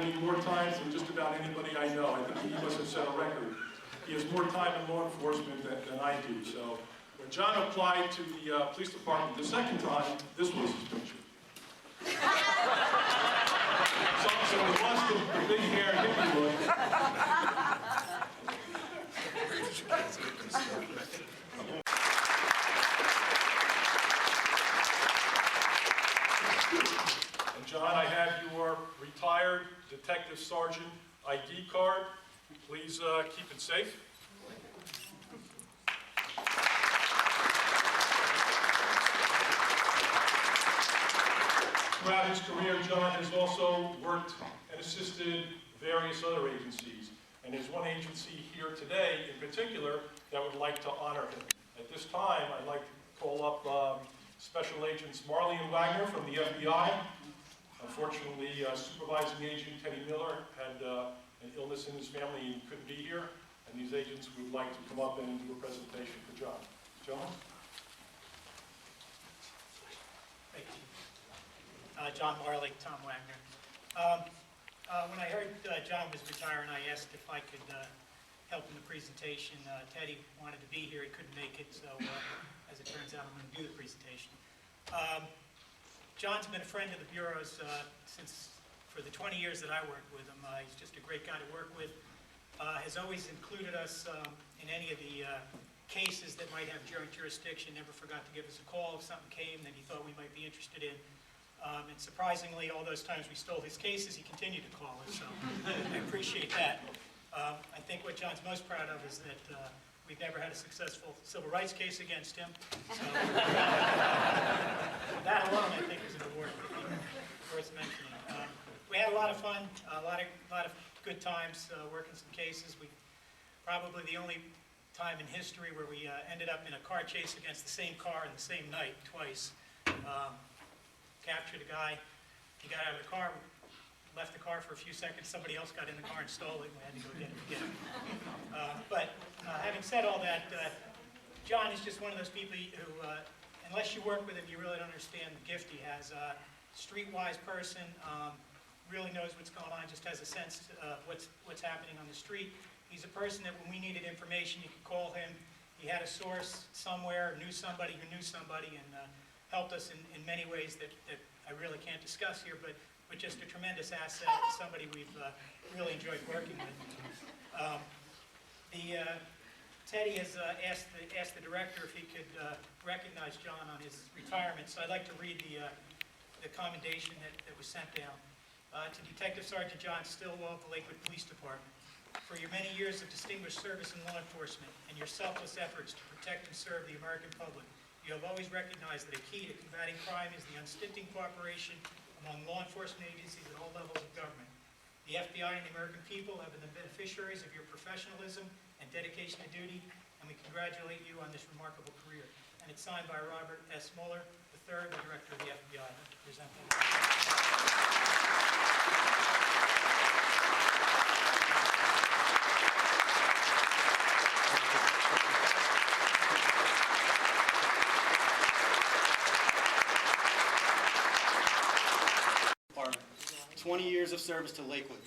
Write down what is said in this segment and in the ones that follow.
I mean more times than just about anybody I know. I think he must have set a record. He has more time in law enforcement than I do. So when John applied to the police department the second time, this was his picture. So he lost the big hair hippie look. And John, I have your retired Detective Sergeant ID card. Please keep it safe. Throughout his career, John has also worked and assisted various other agencies. And there's one agency here today in particular that would like to honor him. At this time, I'd like to call up Special Agents Marley and Wagner from the FBI. Unfortunately, Supervising Agent Teddy Miller had an illness in his family and couldn't be here. And these agents would like to come up and do a presentation for John. John? Thank you. John Marley, Tom Wagner. When I heard John was retiring, I asked if I could help in the presentation. Teddy wanted to be here, he couldn't make it, so as it turns out, I'm going to do the presentation. John's been a friend of the Bureau's for the 20 years that I worked with him. He's just a great guy to work with. Has always included us in any of the cases that might have joint jurisdiction, never forgot to give us a call if something came that he thought we might be interested in. And surprisingly, all those times we stole his cases, he continued to call us, so I appreciate that. I think what John's most proud of is that we've never had a successful civil rights case against him. So that alone, I think, is an award worth mentioning. We had a lot of fun, a lot of good times working some cases. We probably the only time in history where we ended up in a car chase against the same car in the same night twice. Captured a guy, he got out of the car, left the car for a few seconds, somebody else got in the car and stole it, and we had to go get him again. But having said all that, John is just one of those people who, unless you work with him, you really don't understand the gift he has. Streetwise person, really knows what's going on, just has a sense of what's happening on the street. He's a person that when we needed information, you could call him. He had a source somewhere, knew somebody who knew somebody, and helped us in many ways that I really can't discuss here, but just a tremendous asset, somebody we've really enjoyed working with. Teddy has asked the director if he could recognize John on his retirement, so I'd like to read the commendation that was sent down. To Detective Sergeant John Stillwell of the Lakewood Police Department, for your many years of distinguished service in law enforcement and your selfless efforts to protect and serve the American public, you have always recognized that a key to combating crime is the unstinting cooperation among law enforcement agencies at all levels of government. The FBI and the American people have been the beneficiaries of your professionalism and dedication to duty, and we congratulate you on this remarkable career. And it's signed by Robert S. Mueller, III, the Director of the FBI. To present Department. 20 years of service to Lakewood.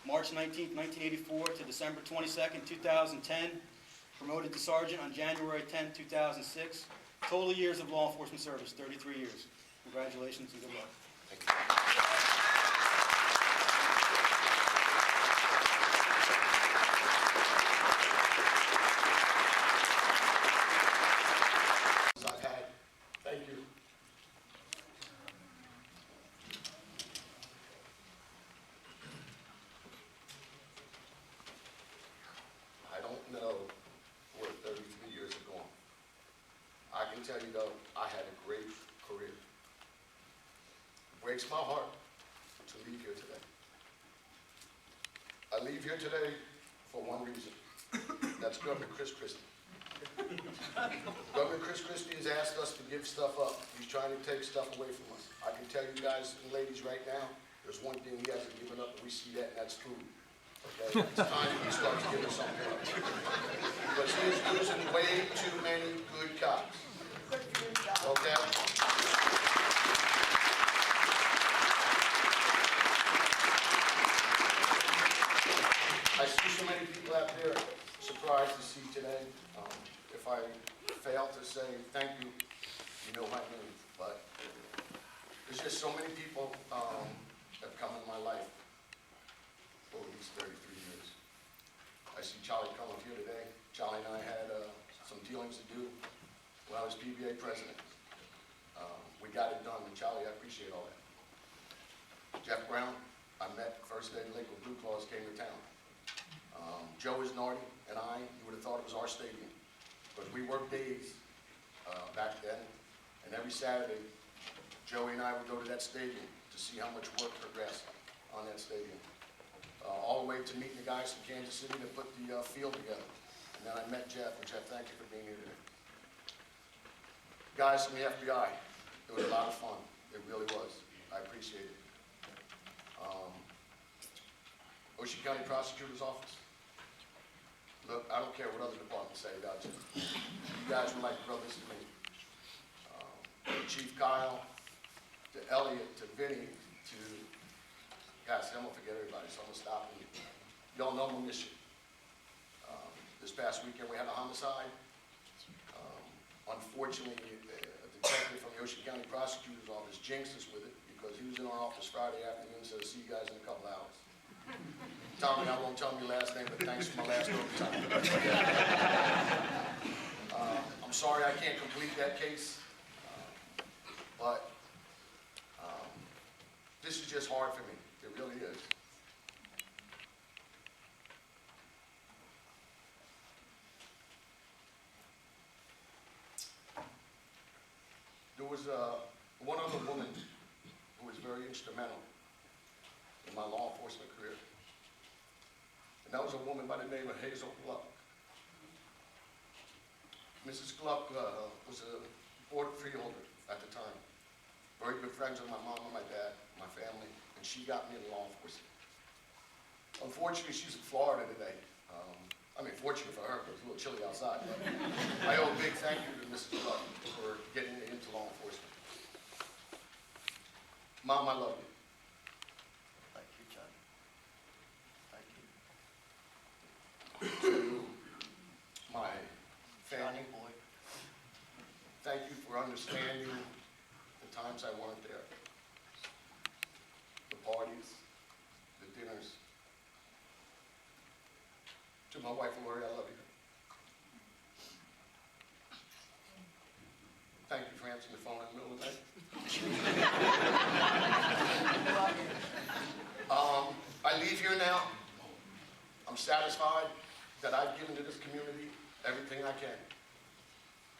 March 19, 1984 to December 22, 2010. Promoted to Sergeant on January 10, 2006. Total years of law enforcement service, 33 years. Congratulations and good luck. Thank you. I've had. Thank you. I don't know where 33 years have gone. I can tell you though, I had a great career. It breaks my heart to leave here today. I leave here today for one reason. That's Governor Chris Christie. Governor Chris Christie has asked us to give stuff up. He's trying to take stuff away from us. I can tell you guys and ladies right now, there's one thing he hasn't given up, and we see that, and that's food. Okay? It's time he starts giving something up. Because he is losing way too many good cops. Okay? see today. If I fail to say thank you, you know my name. But there's just so many people that have come in my life over these 33 years. I see Charlie come up here today. Charlie and I had some dealings to do when I was PBA president. We got it done, and Charlie, I appreciate all that. Jeff Brown, I met the first day Lakewood Blue Claws came to town. Joe Isnardi and I, you would have thought it was our stadium, because we worked days back then, and every Saturday, Joey and I would go to that stadium to see how much work progressed on that stadium. All the way to meeting the guys from Kansas City to put the field together. And then I met Jeff, and Jeff, thank you for being here today. Guys from the FBI, it was a lot of fun. It really was. I appreciate it. Ocean County Prosecutor's Office. Look, I don't care what other departments say about you. You guys were like brothers to me. Chief Kyle, to Elliot, to Vinny, to, guys, I'm gonna forget everybody, so I'm gonna stop. And y'all know I'm gonna miss you. This past weekend we had a homicide. Unfortunately, a detective from the Ocean County Prosecutor's Office jinxed us with it because he was in our office Friday afternoon and said, "See you guys in a couple hours." Tommy, I won't tell him your last name, but thanks for my last overtime. I'm sorry I can't complete that case, but this is just hard for me. It really is. There was one other woman who was very instrumental in my law enforcement career. And that was a woman by the name of Hazel Gluck. Mrs. Gluck was a board freeholder at the time. Very good friends with my mom and my dad, my family, and she got me into law enforcement. Unfortunately, she's in Florida today. I mean, fortunate for her, because it's a little chilly outside. But I owe a big thank you to Mrs. Gluck for getting me into law enforcement. Mom, I love you. Thank you, John. Thank you. To my family, Johnny boy. thank you for understanding the times I weren't there. The parties, the dinners. To my wife, Lori, I love you. Thank you for answering the phone in the middle of the night. I leave here now. I'm satisfied that I've given to this community everything I can.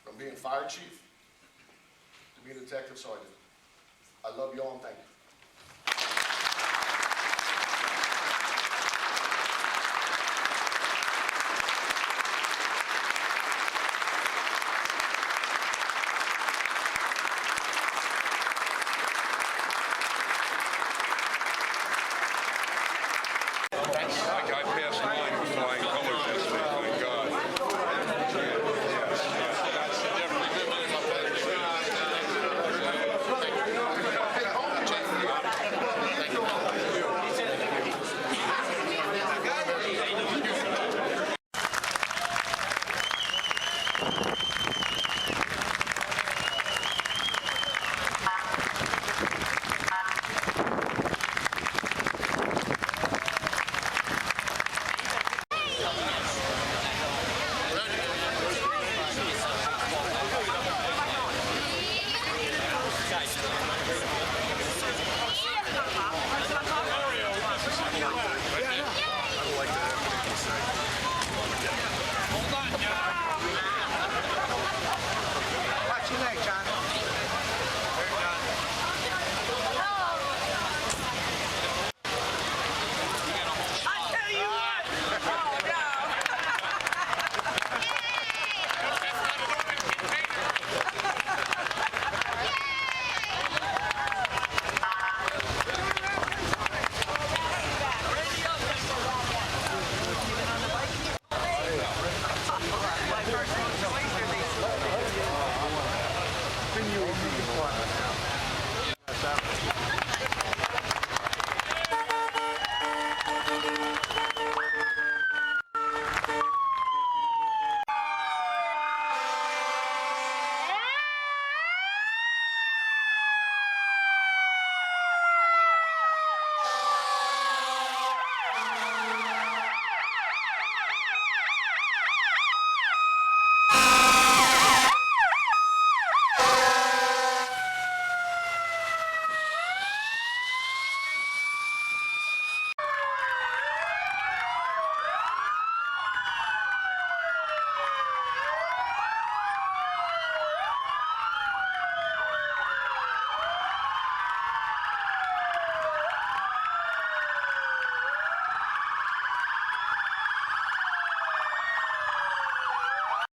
From being fire chief to being detective sergeant. I love you all and thank you. I passed mine with flying colors yesterday, thank God. That's definitely good.